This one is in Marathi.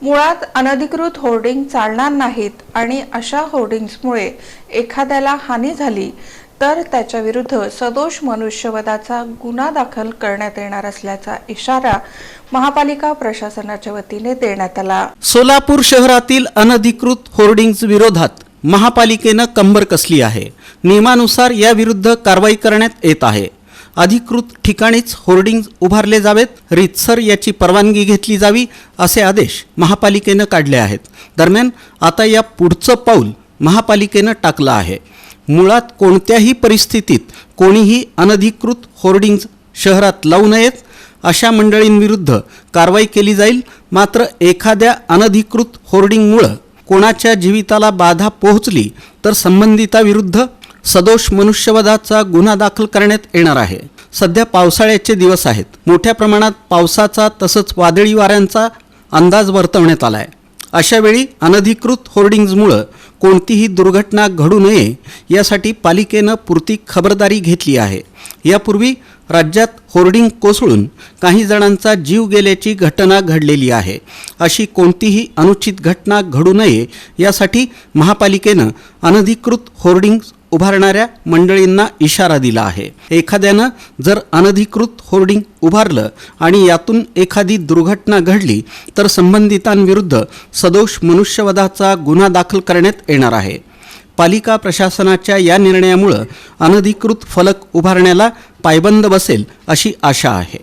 मुळात अनधिकृत होर्डिंग चालणार नाहीत आणि अशा होर्डिंग्समुळे एखाद्याला हानी झाली तर त्याच्या विरुद्ध सदोष मनुष्यवधाचा गुन्हा दाखल करण्यात येणार असल्याचा इशारा महापालिका प्रशासनाच्या वतीने देण्यात आला। सोलापूर शहरातील अनधिकृत होर्डिंग्ज विरोधात महापालिकेने कंबर कसली आहे। नियमानुसार या विरुद्ध कारवाई करण्यात येत आहे। अधिकृत ठिकाणीच होर्डिंग्ज उभारले जावेत, रीतसर याची परवानगी घेतली जावी असे आदेश महापालिकेने काढले आहेत। दरम्यान आता या पुढचं पाऊल महापालिकेने टाकलं आहे। मुळात कोणत्याही परिस्थितीत कोणीही अनधिकृत होर्डिंग्ज शहरात लावू नयेत, अशा मंडळींविरुद्ध कारवाई केली जाईल। मात्र एखाद्या अनधिकृत होर्डिंगमुळे कोणाच्या जीविताला बाधा पोहोचली तर संबंधिताविरुद्ध सदोष मनुष्यवधाचा गुन्हा दाखल करण्यात येणार आहे। सध्या पावसाळ्याचे दिवस आहेत। मोठ्या प्रमाणात पावसाचा तसंच वादळी वाऱ्यांचा अंदाज वर्तवण्यात आला आहे। अशा वेळी अनधिकृत होर्डिंग्जमुळे कोणतीही दुर्घटना घडू नये यासाठी पालिकेने पुरती खबरदारी घेतली आहे। यापूर्वी राज्यात होर्डिंग कोसळून काही जणांचा जीव गेल्याची घटना घडलेली आहे। अशी कोणतीही अनुचित घटना घडू नये यासाठी महापालिकेने अनधिकृत होर्डिंग्ज उभारणाऱ्या मंडळींना इशारा दिला आहे। एखाद्यानं जर अनधिकृत होर्डिंग उभारलं आणि यातून एखादी दुर्घटना घडली तर संबंधितांविरुद्ध सदोष मनुष्यवधाचा गुन्हा दाखल करण्यात येणार आहे। पालिका प्रशासनाच्या या निर्णयामुळे अनधिकृत फलक उभारण्याला पायबंद बसेल अशी आशा आहे।